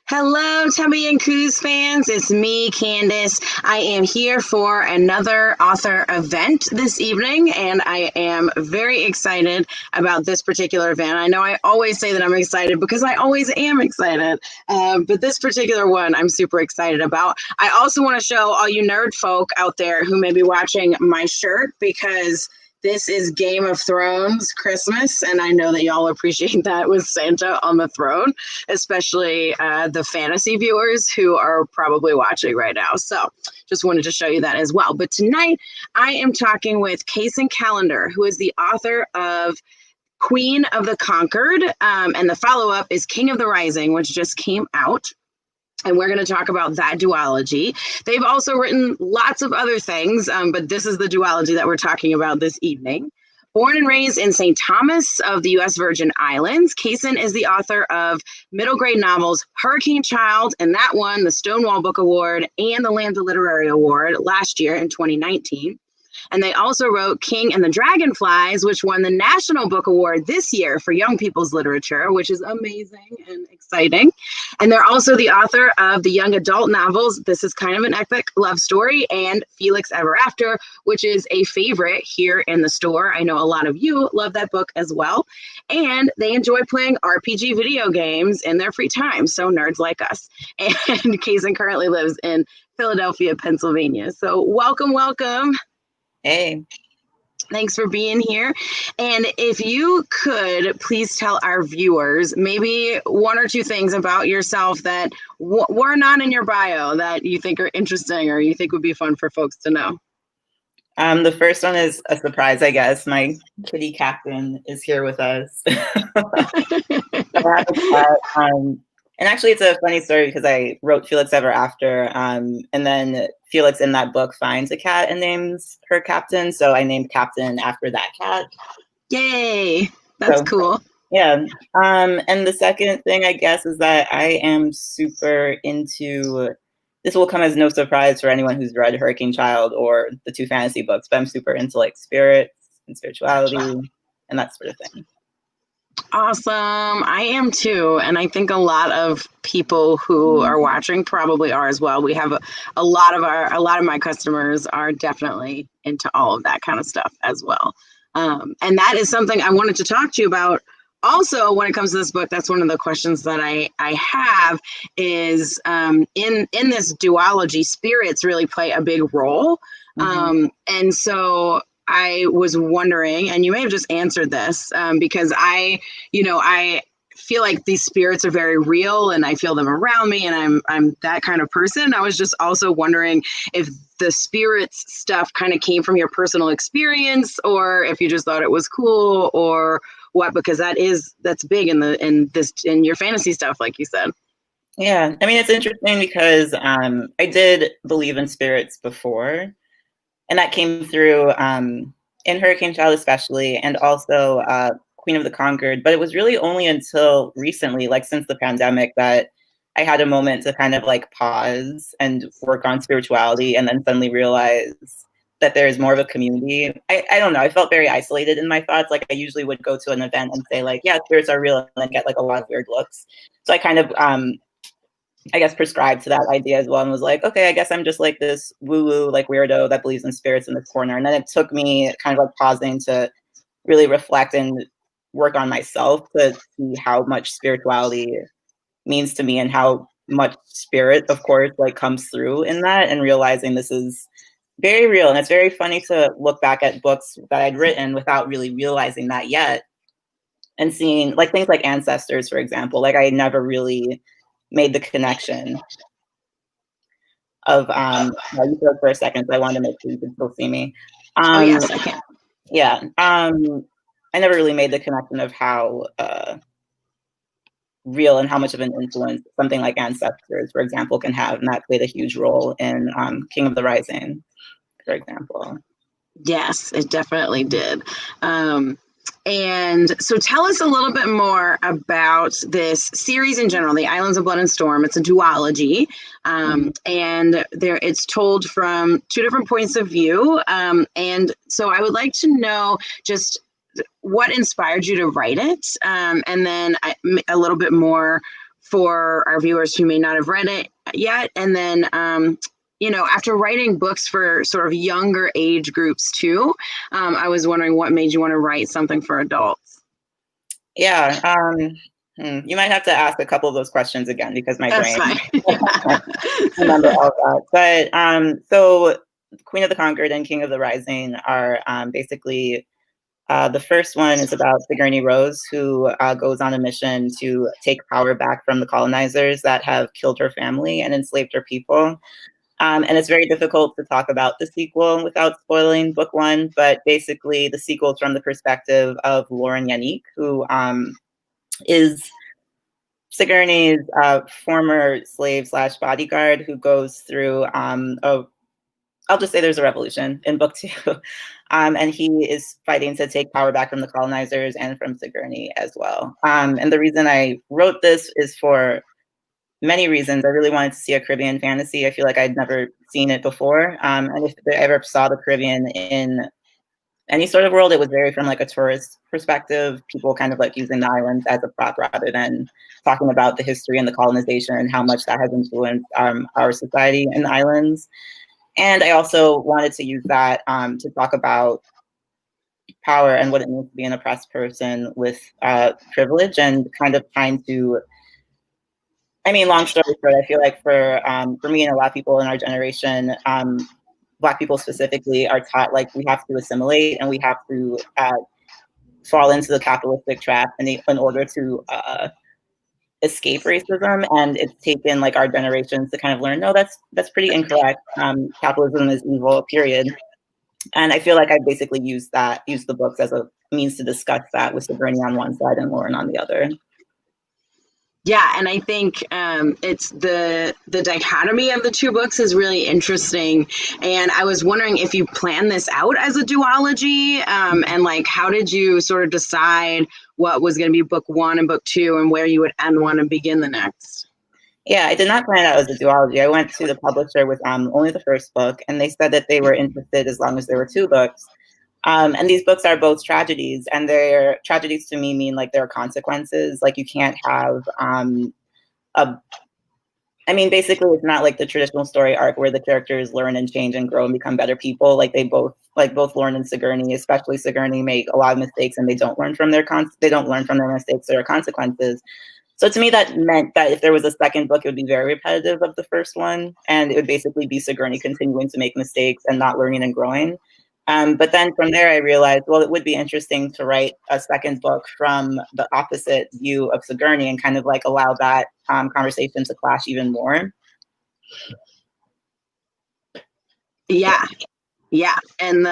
Hello, Tubby and Coos fans. It's me, Candace. I am here for another author event this evening, and I am very excited about this particular event. I know I always say that I'm excited because I always am excited, but this particular one I'm super excited about. I also want to show all you nerd folk out there who may be watching my shirt because this is Game of Thrones Christmas, and I know that y'all appreciate that with Santa on the throne, especially the fantasy viewers who are probably watching right now. So just wanted to show you that as well. But tonight I am talking with Kacen Callender, who is the author of Queen of the Concord, and the follow-up is King of the Rising, which just came out. And we're going to talk about that duology. They've also written lots of other things, but this is the duology that we're talking about this evening. Born and raised in St. Thomas of the U.S. Virgin Islands, Kacen is the author of middle grade novels Hurricane Child, and that won the Stonewall Book Award and the Lambda Literary Award last year in 2019. And they also wrote King and the Dragonflies, which won the National Book Award this year for young people's literature, which is amazing and exciting. And they're also the author of the young adult novels This Is Kind of an Epic Love Story and Felix Ever After, which is a favorite here in the store. I know a lot of you love that book as well. And they enjoy playing RPG video games in their free time, so nerds like us. And Kacen currently lives in Philadelphia, Pennsylvania. So welcome. Hey. Thanks for being here. And if you could please tell our viewers maybe one or two things about yourself that were not in your bio that you think are interesting or you think would be fun for folks to know. The first one is a surprise, I guess. My kitty Kacen is here with us. And actually, it's a funny story because I wrote Felix Ever After, and then Felix in that book finds a cat and names her Captain. So I named Captain after that cat. Yay! That's cool. Yeah. And the second thing, I guess, is that I am super into, this will come as no surprise for anyone who's read Hurricane Child or the two fantasy books, but I'm super into like spirits and spirituality and that sort of thing. Awesome. I am too. And I think a lot of people who are watching probably are as well. We have a lot of my customers are definitely into all of that kind of stuff as well. And that is something I wanted to talk to you about. Also, when it comes to this book, that's one of the questions that I have is in this duology, spirits really play a big role. And so I was wondering, and you may have just answered this, because I feel like these spirits are very real and I feel them around me and I'm that kind of person. I was just also wondering if the spirits stuff kind of came from your personal experience or if you just thought it was cool or what, because that's big in your fantasy stuff, like you said. Yeah. I mean, it's interesting because I did believe in spirits before. And that came through in Hurricane Child especially, and also Queen of the Concord. But it was really only until recently, like since the pandemic, that I had a moment to kind of like pause and work on spirituality and then suddenly realize that there's more of a community. I don't know. I felt very isolated in my thoughts. Like I usually would go to an event and say like, yeah, spirits are real and then get like a lot of weird looks. So I kind of I guess prescribed to that idea as well and was like, okay, I guess I'm just like this woo-woo like weirdo that believes in spirits in this corner. And then it took me kind of like pausing to really reflect and work on myself to see how much spirituality means to me and how much spirit, of course, like comes through in that, and realizing this is very real. And it's very funny to look back at books that I'd written without really realizing that yet, and seeing like things like Ancestors, for example. Like I never really made the connection of you spoke for a second, so I wanted to make sure you could still see me. Oh yes, I can. Yeah. I never really made the connection of how real and how much of an influence something like Ancestors, for example, can have, and that played a huge role in King of the Rising, for example. Yes, it definitely did. And so tell us a little bit more about this series in general, The Islands of Blood and Storm. It's a duology, and it's told from two different points of view. And so I would like to know just what inspired you to write it, and then a little bit more for our viewers who may not have read it yet. And then, after writing books for sort of younger age groups too, I was wondering what made you want to write something for adults? Yeah. You might have to ask a couple of those questions again because my That's brain fine. can't remember all that. But so Queen of the Concord and King of the Rising are basically the first one is about Sigourney Rose, who goes on a mission to take power back from the colonizers that have killed her family and enslaved her people. And it's very difficult to talk about the sequel without spoiling book one, but basically the sequel is from the perspective of Lauren Yannick, who is Sigourney's former slave slash bodyguard who goes through I'll just say there's a revolution in book two. And he is fighting to take power back from the colonizers and from Sigourney as well. And the reason I wrote this is for many reasons. I really wanted to see a Caribbean fantasy. I feel like I'd never seen it before. And if I ever saw the Caribbean in any sort of world, it was very from like a tourist perspective, people kind of like using the islands as a prop rather than talking about the history and the colonization and how much that has influenced our society in the islands. And I also wanted to use that to talk about power and what it means to be an oppressed person with privilege and kind of trying to, I mean, long story short, I feel like for me and a lot of people in our generation, Black people specifically are taught like we have to assimilate and we have to fall into the capitalistic trap in order to escape racism. And it's taken like our generations to kind of learn, no, that's pretty incorrect. Capitalism is evil, period. And I feel like I basically used the books as a means to discuss that with Sigourney on one side and Lauren on the other. Yeah, and I think it's the dichotomy of the two books is really interesting. And I was wondering if you planned this out as a duology, and like how did you sort of decide what was going to be book one and book two, and where you would end one and begin the next? Yeah, I did not plan it out as a duology. I went to the publisher with only the first book, and they said that they were interested as long as there were two books. And these books are both tragedies, and they're tragedies to me mean like there are consequences. Like you can't have basically it's not like the traditional story arc where the characters learn and change and grow and become better people. Like both Lauren and Sigourney, especially Sigourney, make a lot of mistakes and they don't learn from their mistakes. There are consequences. So to me, that meant that if there was a second book, it would be very repetitive of the first one, and it would basically be Sigourney continuing to make mistakes and not learning and growing. But then from there, I realized, well, it would be interesting to write a second book from the opposite view of Sigourney and kind of like allow that conversation to clash even more. Yeah. And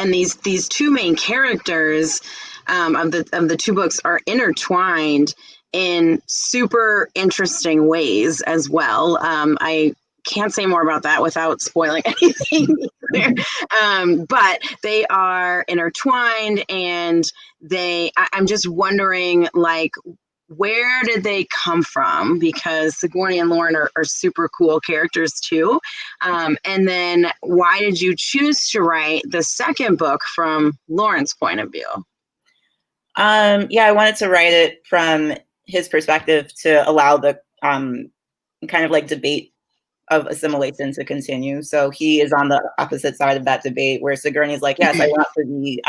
these two main characters of the two books are intertwined in super interesting ways as well. I can't say more about that without spoiling anything. But they are intertwined, and I'm just wondering, like, where did they come from? Because Sigourney and Lauren are super cool characters too. And then why did you choose to write the second book from Lauren's point of view? I wanted to write it from his perspective to allow the kind of like debate of assimilation to continue. So he is on the opposite side of that debate where Sigourney is like, yes, I want to be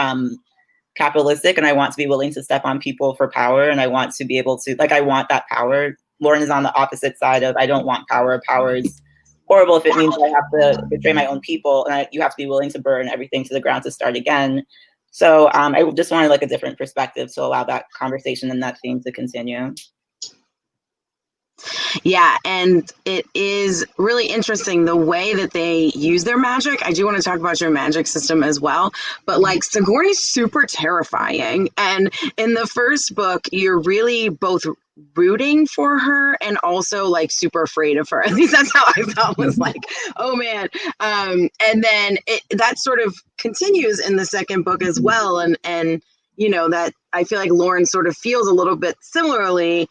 capitalistic and I want to be willing to step on people for power. And I want to be able to, like, I want that power. Lauren is on the opposite side of, I don't want power. Power is horrible if it means I have to betray my own people and you have to be willing to burn everything to the ground to start again. So I just wanted like a different perspective to allow that conversation and that theme to continue. Yeah, and it is really interesting the way that they use their magic. I do want to talk about your magic system as well, but like Sigourney's super terrifying. And in the first book, you're really both rooting for her and also like super afraid of her. At least that's how I felt, was like, oh man. And then that sort of continues in the second book as well. And you know, that I feel like Lauren sort of feels a little bit similarly.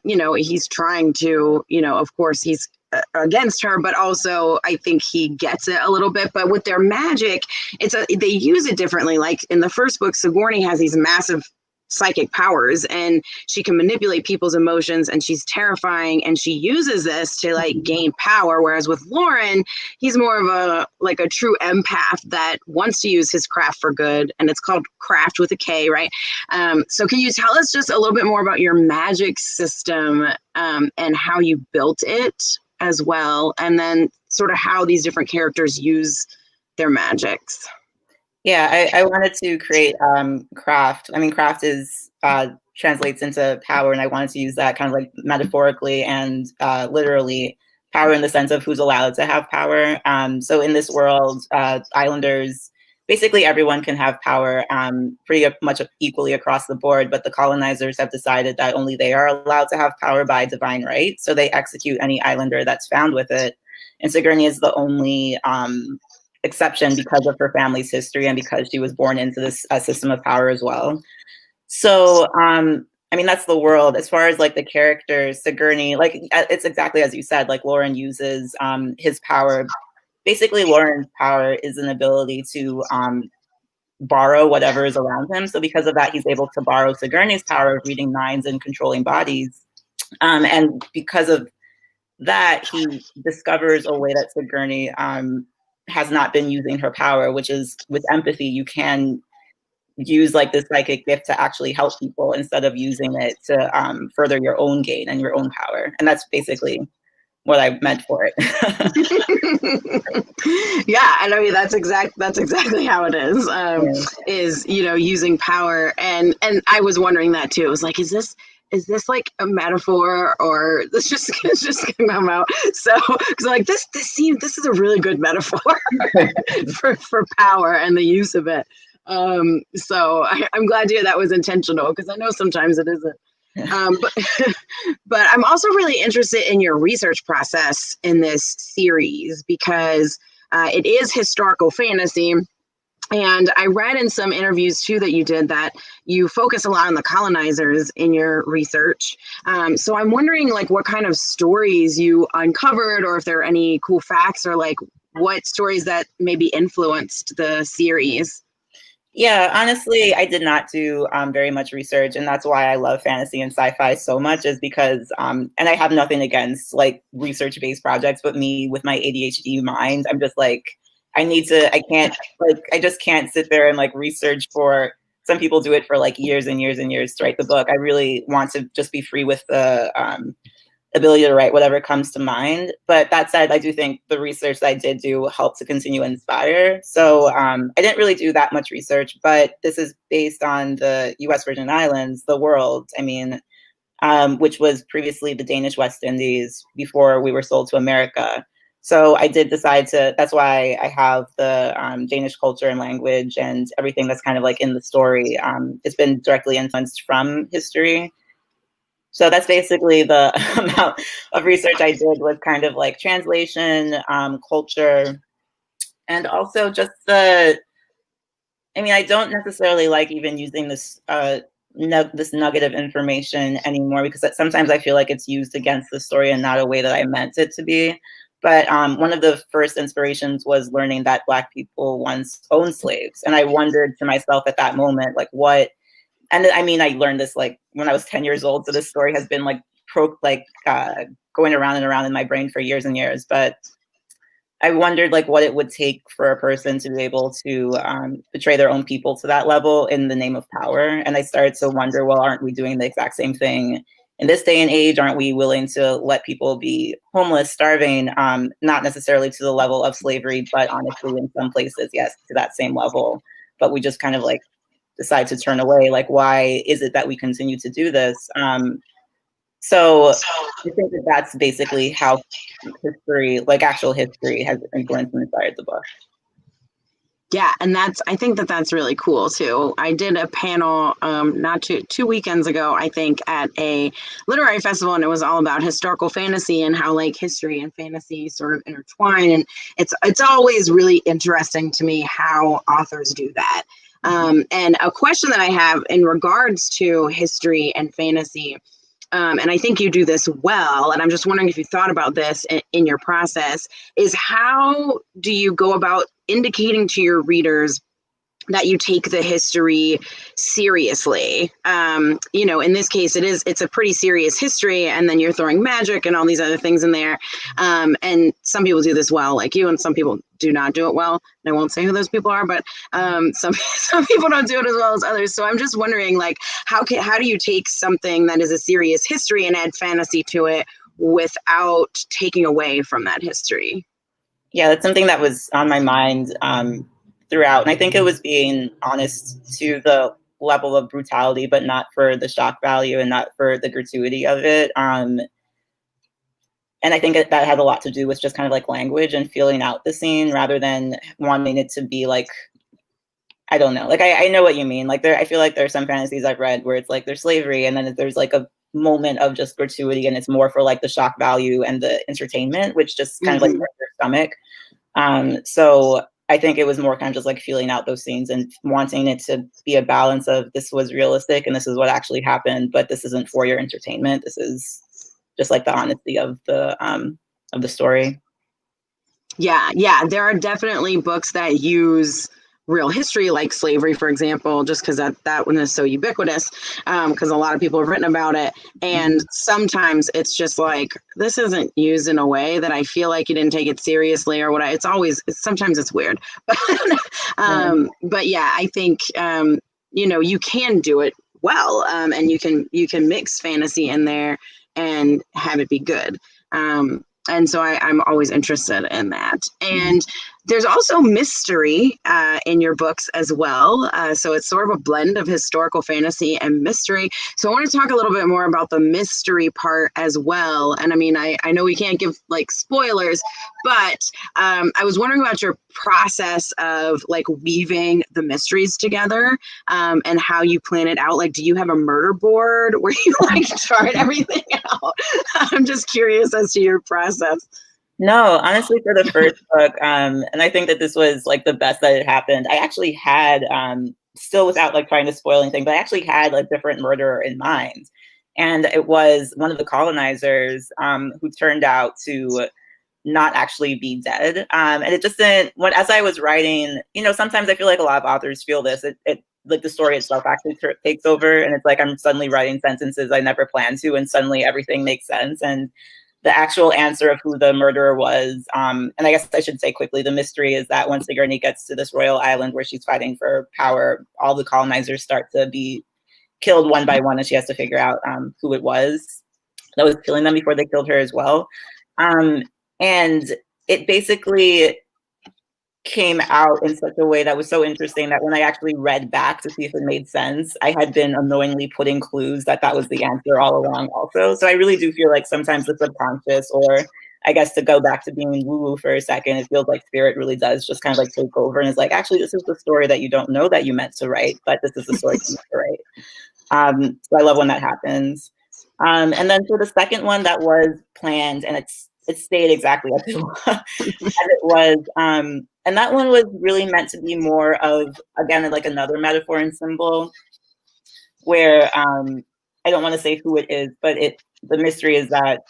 He's trying to, of course he's against her, but also I think he gets it a little bit. But with their magic, they use it differently. Like in the first book, Sigourney has these massive psychic powers, and she can manipulate people's emotions, and she's terrifying, and she uses this to like gain power. Whereas with Lauren, he's more of a true empath that wants to use his craft for good, and it's called craft with a K, right? So can you tell us just a little bit more about your magic system, and how you built it as well, and then sort of how these different characters use their magics? Yeah, I wanted to create craft. I mean, craft is translates into power, and I wanted to use that kind of like metaphorically and literally power in the sense of who's allowed to have power. So in this world, islanders, basically everyone can have power pretty much equally across the board, but the colonizers have decided that only they are allowed to have power by divine right. So they execute any islander that's found with it. And Sigourney is the only exception because of her family's history and because she was born into this system of power as well. So, I mean, that's the world. As far as like the characters, Sigourney, like it's exactly as you said, like Lauren uses his power. Basically, Lauren's power is an ability to borrow whatever is around him. So because of that, he's able to borrow Sigourney's power of reading minds and controlling bodies. And because of that, he discovers a way that Sigourney has not been using her power, which is with empathy, you can use like this psychic gift to actually help people instead of using it to further your own gain and your own power. And that's basically what I meant for it. Yeah, and I mean that's exactly how it is. Yeah. Is using power, and I was wondering that too. It was like, is this like a metaphor, or this just it's just come out? So because like this is a really good metaphor for power and the use of it. So I'm glad to hear that was intentional, because I know sometimes it isn't. But I'm also really interested in your research process in this series, because it is historical fantasy. And I read in some interviews too that you did that you focus a lot on the colonizers in your research. So I'm wondering like what kind of stories you uncovered, or if there are any cool facts, or like what stories that maybe influenced the series. Yeah, honestly, I did not do very much research, and that's why I love fantasy and sci-fi so much, is because, and I have nothing against like research-based projects, but me with my ADHD mind, I'm just like, I can't, like, I just can't sit there and like research for, some people do it for like years and years and years to write the book. I really want to just be free with the ability to write whatever comes to mind. But that said, I do think the research that I did do helped to continue to inspire. So I didn't really do that much research, but this is based on the US Virgin Islands, the world, I mean, which was previously the Danish West Indies before we were sold to America. So I did decide to, that's why I have the Danish culture and language and everything that's kind of like in the story. It's been directly influenced from history. So that's basically the amount of research I did, was kind of like translation, culture, and also just I mean, I don't necessarily like even using this this nugget of information anymore, because sometimes I feel like it's used against the story and not a way that I meant it to be. But one of the first inspirations was learning that Black people once owned slaves. And I wondered to myself at that moment, like what, and I mean, I learned this like when I was 10 years old. So this story has been like going around and around in my brain for years and years. But I wondered like what it would take for a person to be able to betray their own people to that level in the name of power. And I started to wonder, well, aren't we doing the exact same thing in this day and age? Aren't we willing to let people be homeless, starving, not necessarily to the level of slavery, but honestly, in some places, yes, to that same level. But we just kind of like decide to turn away. Like, why is it that we continue to do this? So I think that that's basically how history, like actual history, has influenced and inspired the book. Yeah, and I think that's really cool too. I did a panel not two weekends ago, I think, at a literary festival, and it was all about historical fantasy and how like history and fantasy sort of intertwine. And it's always really interesting to me how authors do that. And a question that I have in regards to history and fantasy, and I think you do this well, and I'm just wondering if you thought about this in your process, is how do you go about indicating to your readers that you take the history seriously. In this case, it's a pretty serious history, and then you're throwing magic and all these other things in there. And some people do this well, like you, and some people do not do it well. And I won't say who those people are, but some people don't do it as well as others. So I'm just wondering, like, how do you take something that is a serious history and add fantasy to it without taking away from that history? Yeah, that's something that was on my mind throughout. And I think it was being honest to the level of brutality, but not for the shock value and not for the gratuity of it. And I think that had a lot to do with just kind of like language and feeling out the scene rather than wanting it to be like, I don't know. Like, I know what you mean. Like, I feel like there are some fantasies I've read where it's like there's slavery and then there's like a moment of just gratuity and it's more for like the shock value and the entertainment, which just kind of like hurts your stomach. So I think it was more kind of just like feeling out those scenes and wanting it to be a balance of this was realistic and this is what actually happened, but this isn't for your entertainment. This is just like the honesty of the story. Yeah, there are definitely books that use real history, like slavery, for example, just because that one is so ubiquitous, because a lot of people have written about it. And sometimes it's just like, this isn't used in a way that I feel like you didn't take it seriously or what. Sometimes it's weird. But yeah, I think, you can do it well, and you can mix fantasy in there and have it be good. And so I'm always interested in that. And there's also mystery in your books as well. So it's sort of a blend of historical fantasy and mystery. So I want to talk a little bit more about the mystery part as well. And I mean, I know we can't give like spoilers, but I was wondering about your process of like weaving the mysteries together, and how you plan it out. Like, do you have a murder board where you like chart everything out? I'm just curious as to your process. No, honestly, for the first book, and I think that this was like the best that it happened. I actually had, still without like trying to spoil anything, but I actually had a different murderer in mind. And it was one of the colonizers who turned out to not actually be dead. And it just didn't, as I was writing, sometimes I feel like a lot of authors feel this, it like the story itself actually takes over. And it's like, I'm suddenly writing sentences I never planned to, and suddenly everything makes sense. And the actual answer of who the murderer was, and I guess I should say quickly, the mystery is that once Sigourney gets to this royal island where she's fighting for power, all the colonizers start to be killed one by one, and she has to figure out who it was that was killing them before they killed her as well. And it basically came out in such a way that was so interesting that when I actually read back to see if it made sense, I had been unknowingly putting clues that was the answer all along also. So I really do feel like sometimes the subconscious, or I guess to go back to being woo-woo for a second, it feels like spirit really does just kind of like take over and is like, actually, this is the story that you don't know that you meant to write, but this is the story you meant to write. So I love when that happens. And then for the second one that was planned, and it stayed exactly as it was. And that one was really meant to be more of, again, like another metaphor and symbol where I don't want to say who it is, but the mystery is that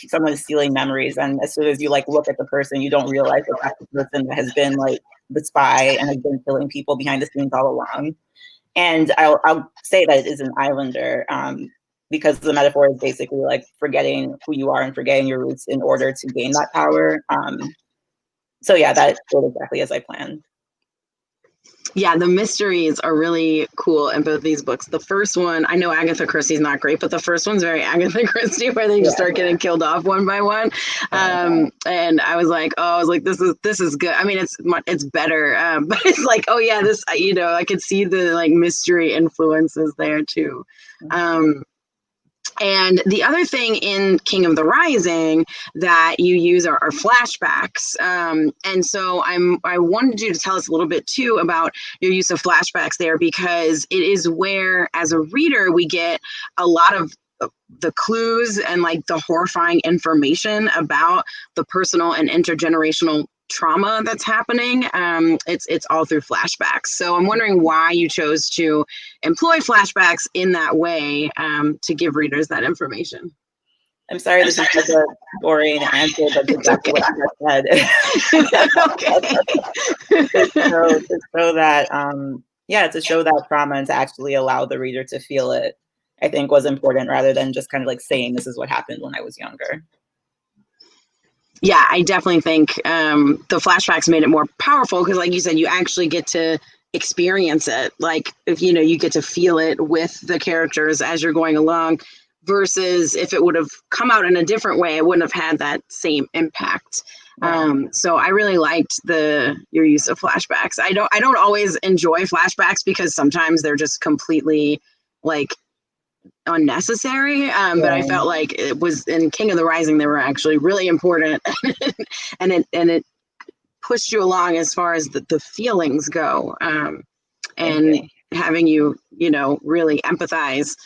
someone is stealing memories. And as soon as you like look at the person, you don't realize that that's the person that has been like the spy and has been killing people behind the scenes all along. And I'll say that it is an islander, because the metaphor is basically like forgetting who you are and forgetting your roots in order to gain that power. So yeah, that did exactly as I planned. Yeah, the mysteries are really cool in both these books. The first one, I know Agatha Christie's not great, but the first one's very Agatha Christie, where they just start getting killed off one by one. And I was like, this is good. I mean, it's better, but it's like, oh yeah, this, I could see the like mystery influences there too. And the other thing in King of the Rising that you use are flashbacks. And so I wanted you to tell us a little bit too about your use of flashbacks there, because it is where, as a reader, we get a lot of the clues and like the horrifying information about the personal and intergenerational trauma that's happening. It's all through flashbacks. So I'm wondering why you chose to employ flashbacks in that way, to give readers that information. I'm sorry, this is such a boring answer, but that's exactly what I just said. To show that, to show that trauma and to actually allow the reader to feel it, I think was important rather than just kind of like saying this is what happened when I was younger. Yeah, I definitely think the flashbacks made it more powerful because, like you said, you actually get to experience it. Like, if you get to feel it with the characters as you're going along, versus if it would have come out in a different way, it wouldn't have had that same impact. So I really liked your use of flashbacks. I don't always enjoy flashbacks because sometimes they're just completely like unnecessary. But I felt like it was in King of the Rising, they were actually really important, and it pushed you along as far as the feelings go, and having you really empathize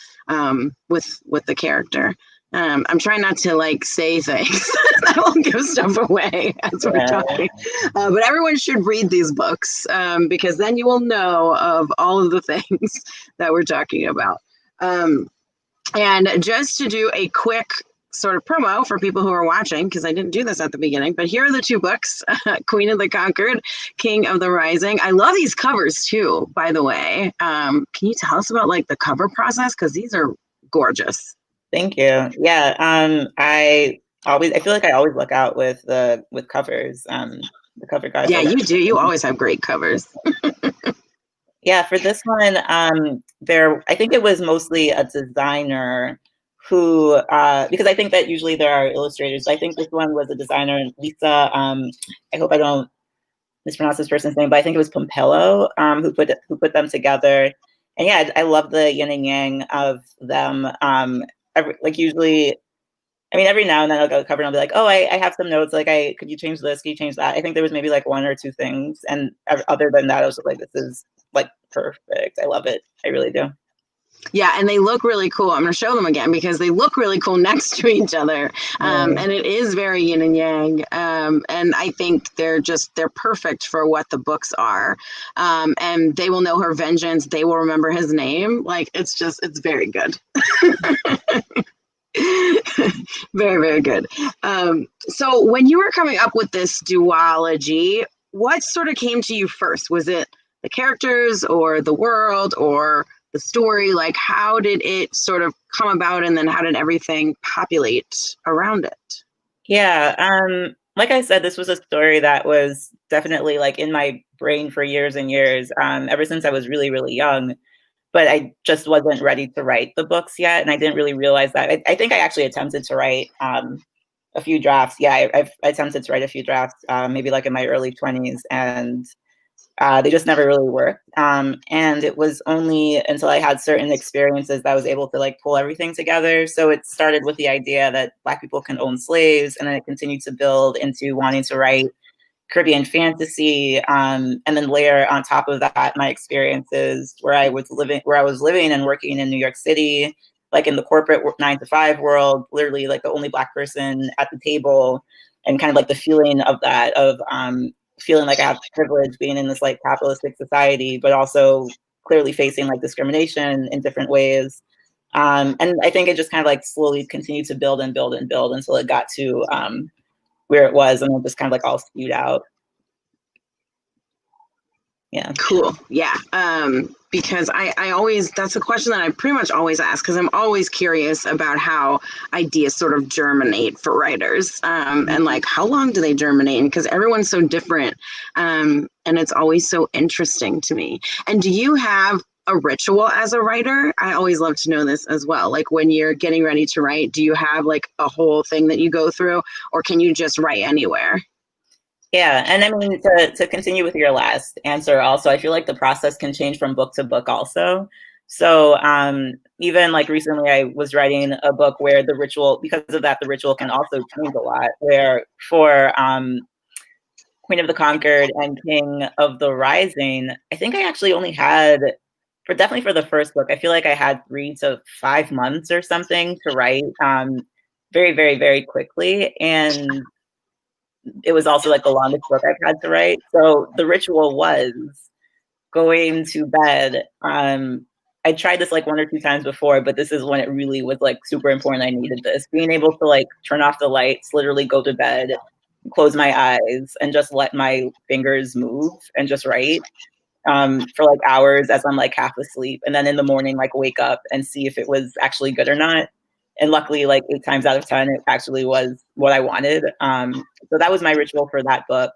with the character. I'm trying not to like say things that will give stuff away as we're talking, but everyone should read these books because then you will know of all of the things that we're talking about. And just to do a quick sort of promo for people who are watching, because I didn't do this at the beginning, but here are the two books, Queen of the Concord, King of the Rising. I love these covers too, by the way. Can you tell us about like the cover process? Because these are gorgeous. Thank you. Yeah. I feel like I always look out with covers, the cover guides. Yeah, you do. You always have great covers. Yeah, for this one, I think it was mostly a designer who, because I think that usually there are illustrators. I think this one was a designer, Lisa. I hope I don't mispronounce this person's name, but I think it was Pompello, who put them together. And yeah, I love the yin and yang of them. Usually, I mean, every now and then I'll go cover and I'll be like, oh, I have some notes. Like, could you change this? Could you change that? I think there was maybe like one or two things. And other than that, I was like, this is like perfect. I love it. I really do. Yeah, and they look really cool. I'm going to show them again because they look really cool next to each other. And it is very yin and yang. And I think they're perfect for what the books are. And they will know her vengeance. They will remember his name. Like, it's very good. Very, very good. So when you were coming up with this duology, what sort of came to you first? Was it the characters or the world or the story? Like, how did it sort of come about, and then how did everything populate around it? Yeah, like I said, this was a story that was definitely like in my brain for years and years, ever since I was really, really young. But I just wasn't ready to write the books yet, and I didn't really realize that. I think I actually attempted to write a few drafts. Yeah, I attempted to write a few drafts, maybe like in my early 20s, and they just never really worked. And it was only until I had certain experiences that I was able to like pull everything together. So it started with the idea that Black people can own slaves, and then it continued to build into wanting to write Caribbean fantasy, and then layer on top of that my experiences where I was living and working in New York City, like in the corporate 9-to-5 world, literally like the only Black person at the table, and kind of like the feeling of that, of feeling like I have privilege being in this like capitalistic society, but also clearly facing like discrimination in different ways. And I think it just kind of like slowly continued to build and build and build until it got to where it was, and it just kind of like all spewed out. Yeah. Cool. Yeah. Because I always, that's a question that I pretty much always ask, because I'm always curious about how ideas sort of germinate for writers, and like, how long do they germinate? Because everyone's so different. And it's always so interesting to me. And do you have a ritual as a writer? I always love to know this as well. Like, when you're getting ready to write, do you have like a whole thing that you go through, or can you just write anywhere? Yeah, and I mean, to continue with your last answer also, I feel like the process can change from book to book also. So even like recently I was writing a book where the ritual, because of that, the ritual can also change a lot, where for Queen of the Concord and King of the Rising, I think I actually only had, definitely for the first book, I feel like I had 3 to 5 months or something to write, very, very, very quickly. And it was also like the longest book I've had to write. So the ritual was going to bed I tried this like 1 or 2 times before, but this is when it really was like super important. I needed this. Being able to like turn off the lights, literally go to bed, close my eyes, and just let my fingers move and just write for like hours as I'm like half asleep. And then in the morning, like wake up and see if it was actually good or not. And luckily, like 8 times out of 10, it actually was what I wanted. So that was my ritual for that book.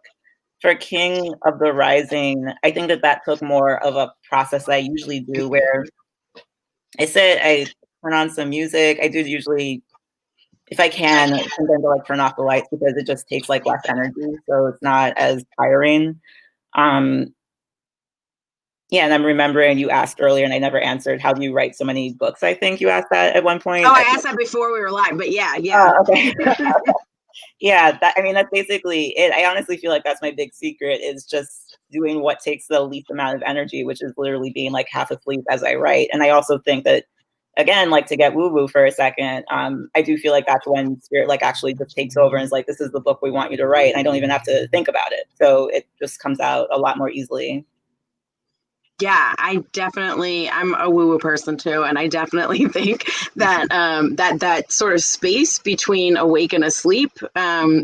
For King of the Rising, I think that took more of a process that I usually do, where I turn on some music. I do usually, if I can, sometimes I like turn off the lights because it just takes like less energy, so it's not as tiring. Um, yeah, and I'm remembering you asked earlier, and I never answered. How do you write so many books? I think you asked that at one point. Oh, I asked that before we were live, but yeah. Okay. Yeah, I mean, that's basically it. I honestly feel like that's my big secret, is just doing what takes the least amount of energy, which is literally being like half asleep as I write. And I also think that, again, like to get woo-woo for a second, I do feel like that's when spirit like actually just takes over and is like, this is the book we want you to write. And I don't even have to think about it. So it just comes out a lot more easily. Yeah, I'm a woo-woo person too, and I definitely think that that sort of space between awake and asleep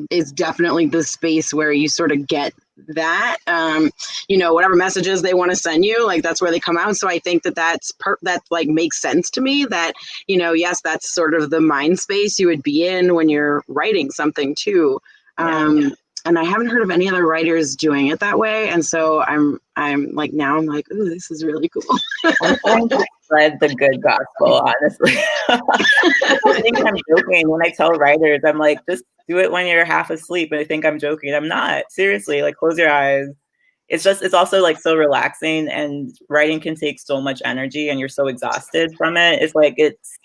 is definitely the space where you sort of get that whatever messages they want to send you, like that's where they come out. So I think that like makes sense to me, that yes, that's sort of the mind space you would be in when you're writing something too. Yeah. And I haven't heard of any other writers doing it that way. And so I'm like, ooh, this is really cool. I'm trying to spread the good gospel, honestly. People think I'm joking when I tell writers. I'm like, just do it when you're half asleep, and they think I'm joking. I'm not. Seriously, like close your eyes. It's also like so relaxing, and writing can take so much energy, and you're so exhausted from it. It's like it's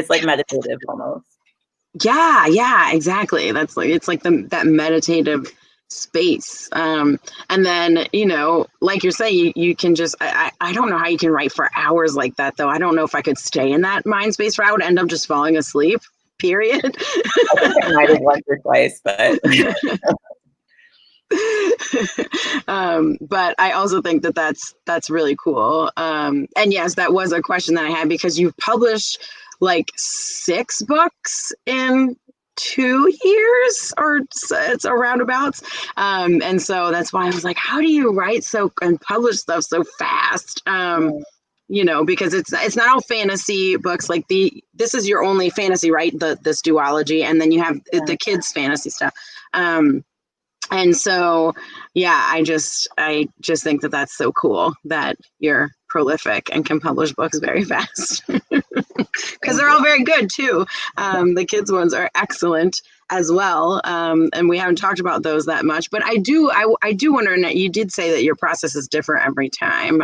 like meditative almost. Yeah, exactly. That's like, it's like that meditative space. And then, like you're saying, you can just, I don't know how you can write for hours like that, though. I don't know if I could stay in that mind space for, I would end up just falling asleep, period. I think I might have once or twice, but. But I also think that's really cool. And yes, that was a question that I had, because you've published like 6 books in 2 years, or it's a roundabouts. And so that's why I was like, how do you write and publish stuff so fast? Because it's not all fantasy books. Like this is your only fantasy, right? This duology, and then you have the kids fantasy stuff. And so, yeah, I just think that that's so cool that you're prolific and can publish books very fast, because they're all very good too. The kids ones are excellent as well. And we haven't talked about those that much, but I do wonder, and you did say that your process is different every time.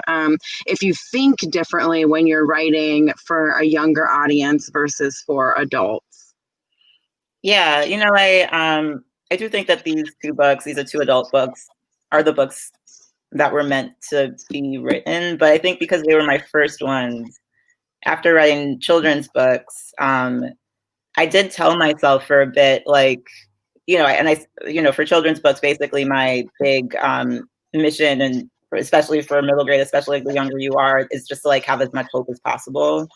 If you think differently when you're writing for a younger audience versus for adults. Yeah, I do think that these are 2 adult books, are the books that were meant to be written. But I think because they were my first ones, after writing children's books, I did tell myself for a bit, like, for children's books, basically my big mission, and especially for middle grade, especially the younger you are, is just to like have as much hope as possible.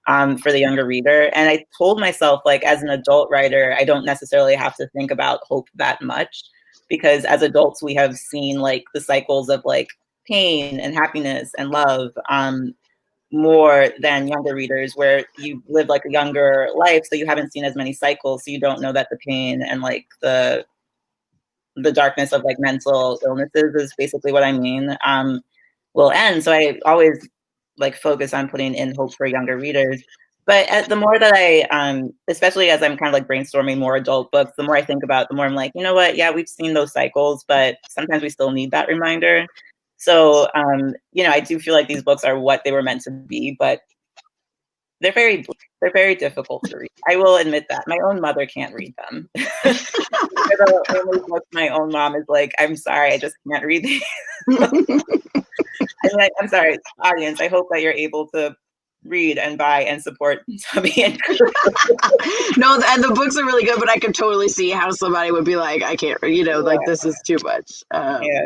For the younger reader. And I told myself, like, as an adult writer, I don't necessarily have to think about hope that much, because as adults, we have seen like the cycles of like pain and happiness and love more than younger readers, where you live like a younger life, so you haven't seen as many cycles, so you don't know that the pain and like the darkness of like mental illnesses, is basically what I mean, will end. So I always like focus on putting in hope for younger readers. But the more that I, especially as I'm kind of like brainstorming more adult books, the more I think about it, the more I'm like, you know what? Yeah, we've seen those cycles, but sometimes we still need that reminder. So, I do feel like these books are what they were meant to be, but they're very difficult to read. I will admit that. My own mother can't read them. They're the only books my own mom is like, I'm sorry, I just can't read these. I'm sorry, audience. I hope that you're able to read and buy and support Tubby and No, and the books are really good, but I could totally see how somebody would be like, I can't, like, this is too much. Yeah.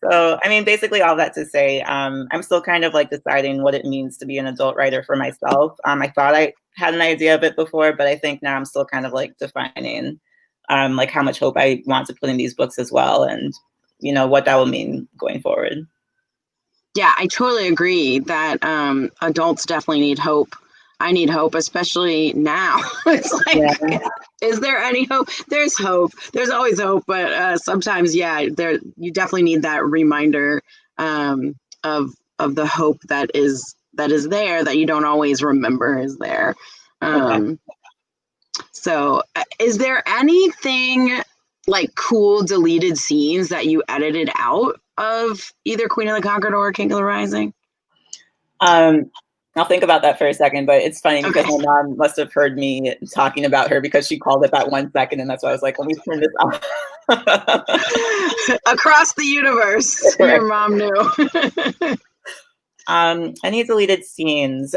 So, I mean, basically all that to say, I'm still kind of like deciding what it means to be an adult writer for myself. I thought I had an idea of it before, but I think now I'm still kind of like defining like how much hope I want to put in these books as well, and what that will mean going forward. Yeah, I totally agree that adults definitely need hope. I need hope, especially now. It's Yeah. like, is there any hope? There's hope. There's always hope, but sometimes, yeah, there you definitely need that reminder um, of the hope that is there that you don't always remember is there. Exactly. Um, so, is there anything like cool deleted scenes that you edited out of either Queen of the Concord or King of the Rising? Um, I'll think about that for a second, but it's funny because Okay. my mom must have heard me talking about her because she called it that 1 second, and that's why I was like, let me turn this off. Across the universe, your mom knew. Any deleted scenes.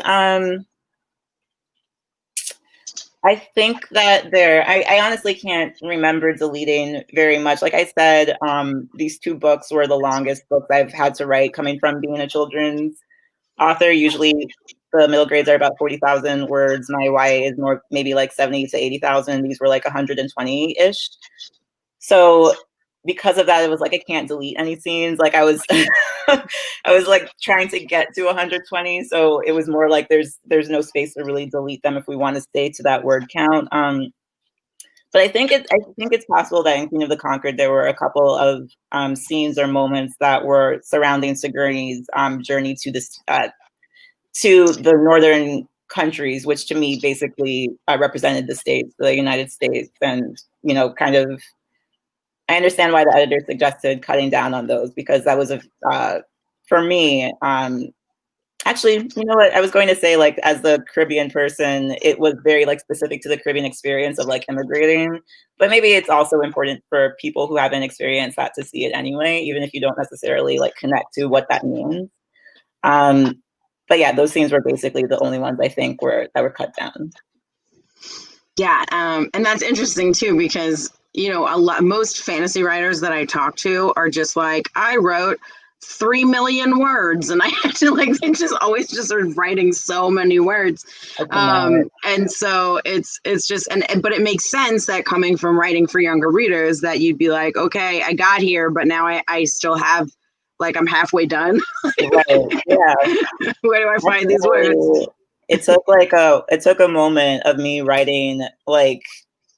I think that I honestly can't remember deleting very much. Like I said, these 2 books were the longest books I've had to write coming from being a children's author. Usually the middle grades are about 40,000 words. My YA is more maybe like 70 to 80,000. These were like 120-ish. So because of that, it was like I can't delete any scenes. Like I was I was like trying to get to 120. So it was more like there's no space to really delete them if we want to stay to that word count. But I think it's possible that in Queen of the Concord there were a couple of scenes or moments that were surrounding Sigourney's journey to this to the northern countries, which to me basically represented the states, the United States, and kind of. I understand why the editor suggested cutting down on those because that was for me. Actually, you know what? I was going to say, like, as the Caribbean person, it was very like specific to the Caribbean experience of like immigrating. But maybe it's also important for people who haven't experienced that to see it anyway, even if you don't necessarily like connect to what that means. But yeah, those scenes were basically the only ones I think that were cut down. Yeah, and that's interesting too because most fantasy writers that I talk to are just like, I wrote 3 million words, and I had to like they just always just are writing so many words, and so it's just but it makes sense that coming from writing for younger readers that you'd be like, okay, I got here, but now I still have like I'm halfway done. Right. Yeah. Where do I find these words? It took a moment of me writing, like,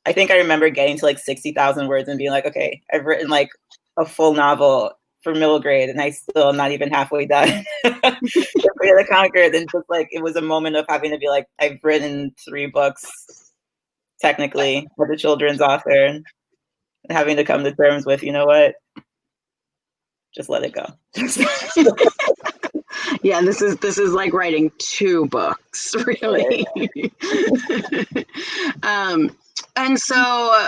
I think I remember getting to like 60,000 words and being like, okay, I've written like a full novel for middle grade and I still am not even halfway done. The Conquered, and just like it was a moment of having to be like, I've written 3 books technically as a children's author, and having to come to terms with, you know what, just let it go. Yeah, this is like writing 2 books, really. And so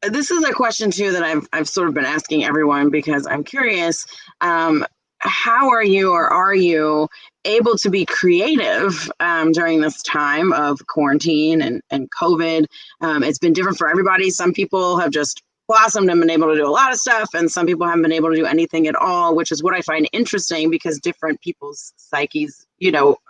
this is a question too that I've sort of been asking everyone because I'm curious. How are you, or are you able to be creative during this time of quarantine and COVID? It's been different for everybody. Some people have just blossomed and been able to do a lot of stuff, and some people haven't been able to do anything at all, which is what I find interesting because different people's psyches,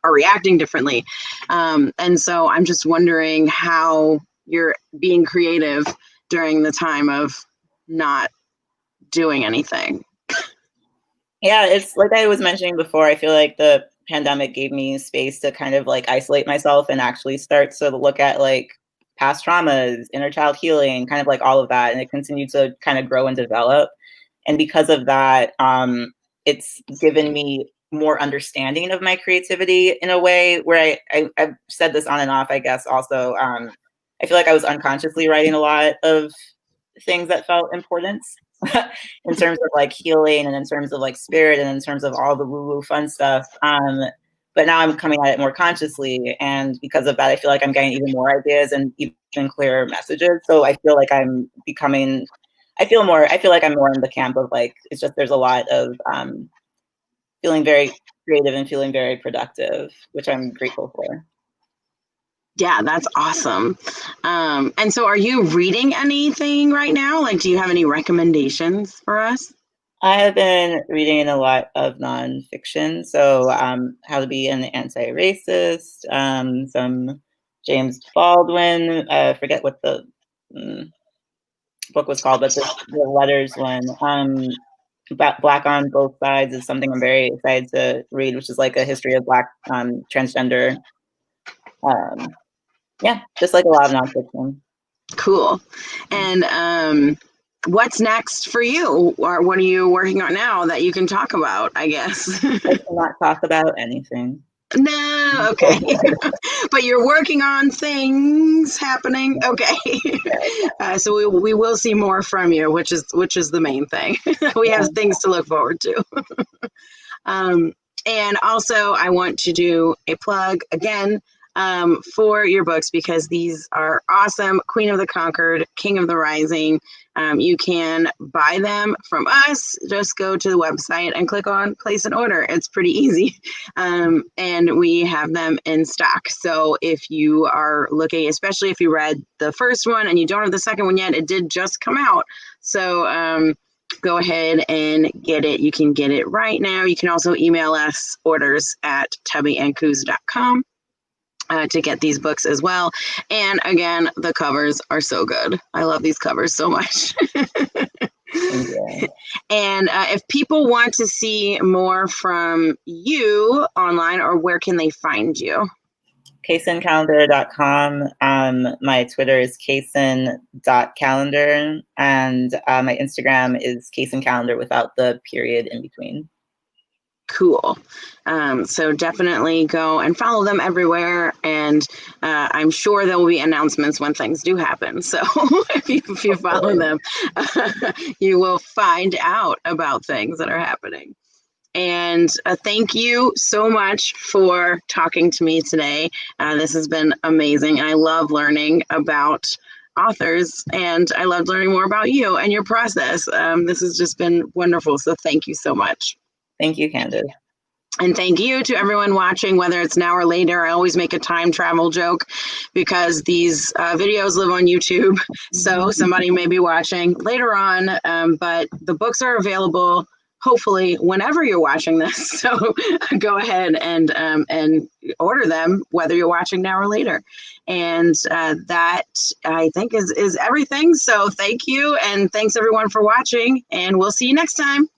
are reacting differently. And so I'm just wondering how you're being creative during the time of not doing anything. Yeah, it's like I was mentioning before, I feel like the pandemic gave me space to kind of like isolate myself and actually start to look at like past traumas, inner child healing, kind of like all of that. And it continued to kind of grow and develop. And because of that, it's given me more understanding of my creativity in a way where I've said this on and off, I guess, also. I feel like I was unconsciously writing a lot of things that felt important in terms of like healing and in terms of like spirit and in terms of all the woo-woo fun stuff. But now I'm coming at it more consciously. And because of that, I feel like I'm getting even more ideas and even clearer messages. So I feel like I feel like I'm more in the camp of like, it's just, there's a lot of feeling very creative and feeling very productive, which I'm grateful for. Yeah, that's awesome. And so are you reading anything right now? Like, do you have any recommendations for us? I have been reading a lot of nonfiction, so How to Be an Anti-Racist, some James Baldwin. I forget what the book was called, but the letters one. Black on Both Sides is something I'm very excited to read, which is like a history of Black transgender. Yeah, just like a lot of nonfiction. Cool. And what's next for you? Or what are you working on now that you can talk about, I guess? I cannot talk about anything. No, okay. But you're working on things happening. Okay. So we will see more from you, which is the main thing. We have things to look forward to. And also, I want to do a plug again for your books because these are awesome. Queen of the Concord, King of the Rising. You can buy them from us. Just go to the website and click on place an order. It's pretty easy. And we have them in stock. So if you are looking, especially if you read the first one and you don't have the second one yet, it did just come out. So go ahead and get it. You can get it right now. You can also email us orders at tubbyandcoos.com. To get these books as well. And again, the covers are so good. I love these covers so much. And if people want to see more from you online, or where can they find you? CacenCallender.com. My Twitter is Kacen.Callender. And my Instagram is CacenCallender without the period in between. Cool. So definitely go and follow them everywhere. And I'm sure there will be announcements when things do happen. So if you follow them, you will find out about things that are happening. And thank you so much for talking to me today. This has been amazing. I love learning about authors, and I love learning more about you and your process. This has just been wonderful. So thank you so much. Thank you, Candace. And thank you to everyone watching, whether it's now or later. I always make a time travel joke because these videos live on YouTube. So somebody may be watching later on, but the books are available hopefully whenever you're watching this. So go ahead and order them, whether you're watching now or later. And that, I think, is everything. So thank you. And thanks, everyone, for watching. And we'll see you next time.